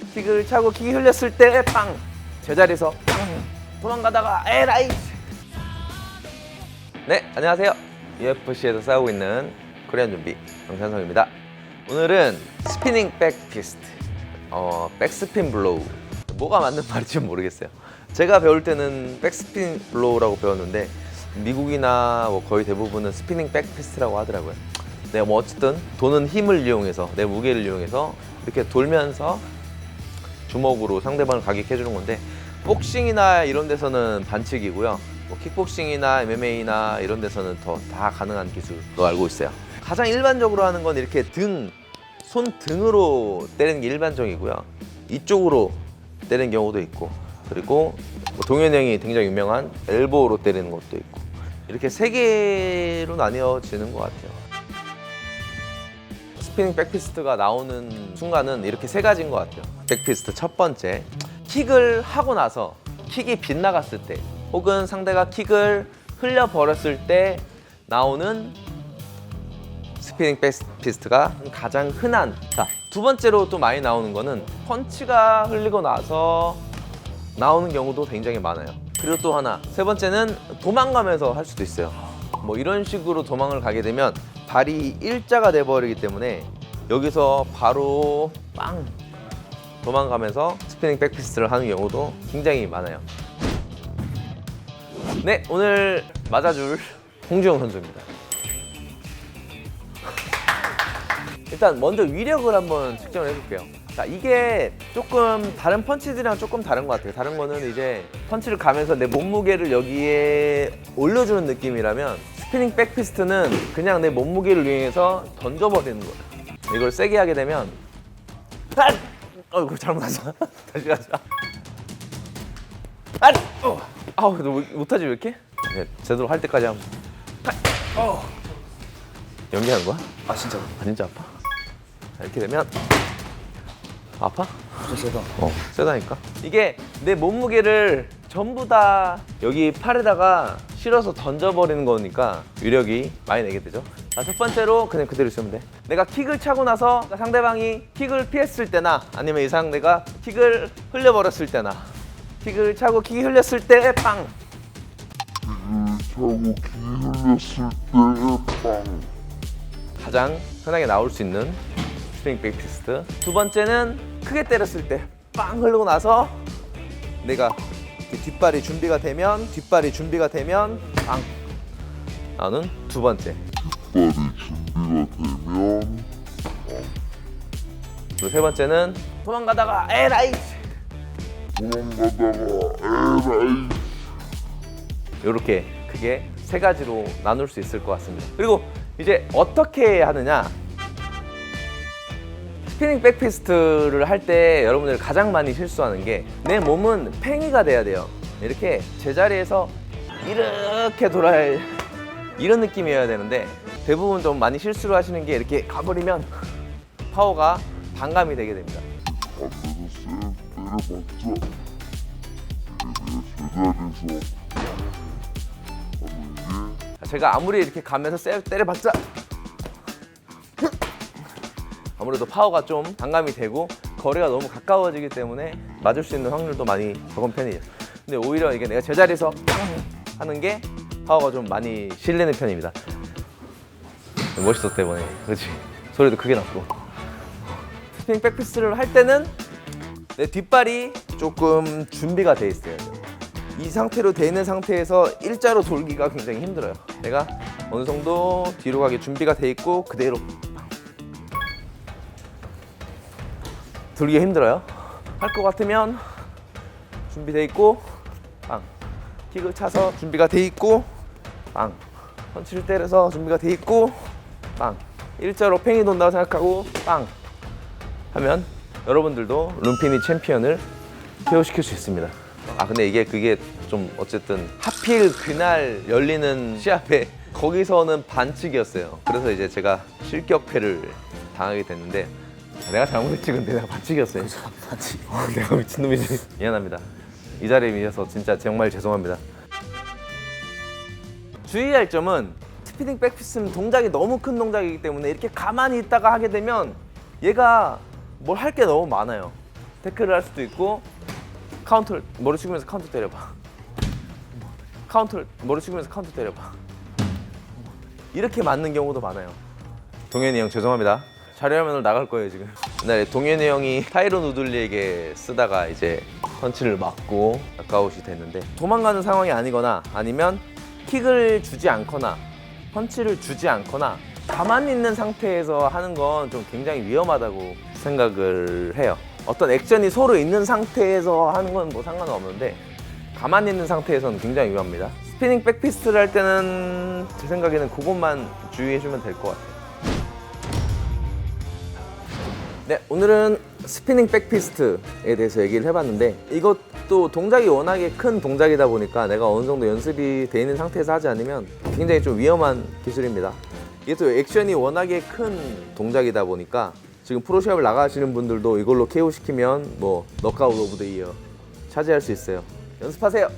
킥을 차고 킥이 흘렸을 때 빵! 제자리에서 빵! 도망가다가 에라이! 네, 안녕하세요. UFC에서 싸우고 있는 코리안 좀비 정찬성입니다. 오늘은 스피닝 백 피스트, 백스핀 블로우. 뭐가 맞는 말인지 모르겠어요. 제가 배울 때는 백스핀 블로우라고 배웠는데 미국이나 뭐 거의 대부분은 스피닝 백 피스트라고 하더라고요. 네, 뭐 어쨌든 도는 힘을 이용해서, 내 무게를 이용해서 이렇게 돌면서 주먹으로 상대방을 가격해 주는 건데, 복싱이나 이런 데서는 반칙이고요. 뭐 킥복싱이나 MMA나 이런 데서는 다 가능한 기술로 알고 있어요. 가장 일반적으로 하는 건 이렇게 손등으로 때리는 게 일반적이고요. 이쪽으로 때리는 경우도 있고, 그리고 뭐 동현 형이 굉장히 유명한 엘보로 때리는 것도 있고, 이렇게 세 개로 나뉘어지는 것 같아요. 스피닝 백피스트가 나오는 순간은 이렇게 세 가지인 것 같아요. 백피스트 첫 번째, 킥을 하고 나서 킥이 빗나갔을 때, 혹은 상대가 킥을 흘려버렸을 때 나오는 스피닝 백피스트가 가장 흔한. 자, 두 번째로 또 많이 나오는 거는 펀치가 흘리고 나서 나오는 경우도 굉장히 많아요. 그리고 또 하나, 세 번째는 도망가면서 할 수도 있어요. 뭐 이런 식으로 도망을 가게 되면 발이 일자가 돼버리기 때문에 여기서 바로 빵! 도망가면서 스피닝 백피스트를 하는 경우도 굉장히 많아요. 네, 오늘 맞아줄 홍주영 선수입니다. 일단 먼저 위력을 한번 측정을 해볼게요. 자, 이게 조금 다른 펀치들이랑 조금 다른 것 같아요. 다른 거는 이제 펀치를 가면서 내 몸무게를 여기에 올려주는 느낌이라면, 스피닝 백피스트는 그냥 내 몸무게를 이용해서 던져버리는 거예요. 이걸 세게 하게 되면 어이구, 잘못하자. 다시 가자. 아우, 못하지 왜 이렇게? 네, 제대로 할 때까지 하면. 연기하는 거야? 아 진짜? 아, 진짜 아파. 자, 이렇게 되면 아파? 진짜 세다. 세다니까. 이게 내 몸무게를 전부 다 여기 팔에다가 실어서 던져버리는 거니까 위력이 많이 내게 되죠. 자, 첫 번째로 그냥 그대로 있으면 돼. 내가 킥을 차고 나서 상대방이 킥을 피했을 때나, 아니면 이 상대가 킥을 흘려버렸을 때나, 킥을 차고 킥이 흘렸을 때 빵! 차고 기 흘렸을 때 빵. 가장 흔하게 나올 수 있는 스피닝 백피스트. 두 번째는 크게 때렸을 때 빵 흐르고 나서 내가 뒷발이 준비가 되면 빵! 나오는 두 번째. 발이 준비가 되면 그리고 세 번째는 도망가다가 에라이! 도망가다가 에라이. 이렇게 크게 세 가지로 나눌 수 있을 것 같습니다. 그리고 이제 어떻게 하느냐? 스피닝 백피스트를 할 때 여러분들이 가장 많이 실수하는 게, 내 몸은 팽이가 돼야 돼요. 이렇게 제자리에서 이렇게 돌아야, 이런 느낌이어야 되는데, 대부분 좀 많이 실수를 하시는 게, 이렇게 가버리면 파워가 반감이 되게 됩니다. 앞에서 쌤 때려봤자 이게 내 제자리에서 하는 게 제가 아무리 이렇게 가면서 때려봤자 아무래도 파워가 좀 반감이 되고 거리가 너무 가까워지기 때문에 맞을 수 있는 확률도 많이 적은 편이에요. 근데 오히려 이게 내가 제자리에서 빵! 하는 게 파워가 좀 많이 실리는 편입니다. 멋있었 때문에. 그렇지, 소리도 크게 났고. 스피닝 백피스를 할 때는 내 뒷발이 조금 준비가 돼 있어야 돼요. 이 상태로 돼 있는 상태에서 일자로 돌기가 굉장히 힘들어요. 내가 어느 정도 뒤로 가게 준비가 돼 있고 그대로 돌기가 힘들어요. 할 것 같으면 준비돼 있고 빵! 킥을 차서 준비가 돼 있고 빵! 펀치를 때려서 준비가 돼 있고 빵! 일자로 팽이 돈다고 생각하고 빵! 하면 여러분들도 룸피니 챔피언을 KO시킬 수 있습니다. 아, 근데 그게 좀 어쨌든 하필 그날 열리는 시합에 거기서는 반칙이었어요. 그래서 이제 제가 실격패를 당하게 됐는데, 내가 잘못했지. 근데 내가 반칙이었어요. 반칙. 내가 미친놈이지. 미안합니다. 이 자리에 미쳐서 진짜 정말 죄송합니다. 주의할 점은, 스피닝 백피스는 동작이 너무 큰 동작이기 때문에 이렇게 가만히 있다가 하게 되면 얘가 뭘 할 게 너무 많아요. 태클을 할 수도 있고 카운터를 머리 숙이면서 카운터 때려봐. 카운터를 머리 숙이면서 카운터 때려봐. 이렇게 맞는 경우도 많아요. 동현이 형 죄송합니다. 자료화면으로 나갈 거예요 지금. 옛날에 동현이 형이 타이론 우들리에게 쓰다가 이제 펀치를 맞고 낙아웃이 됐는데, 도망가는 상황이 아니거나 아니면 킥을 주지 않거나 펀치를 주지 않거나 가만히 있는 상태에서 하는 건 좀 굉장히 위험하다고 생각을 해요. 어떤 액션이 서로 있는 상태에서 하는 건 뭐 상관은 없는데 가만히 있는 상태에서는 굉장히 위험합니다. 스피닝 백피스트를 할 때는 제 생각에는 그것만 주의해주면 될 것 같아요. 네, 오늘은 스피닝 백피스트에 대해서 얘기를 해봤는데, 이것도 동작이 워낙에 큰 동작이다 보니까 내가 어느 정도 연습이 돼 있는 상태에서 하지 않으면 굉장히 좀 위험한 기술입니다. 이게 또 액션이 워낙에 큰 동작이다 보니까 지금 프로시합을 나가시는 분들도 이걸로 KO 시키면 뭐 너크아웃 오브 더 이어 차지할 수 있어요. 연습하세요.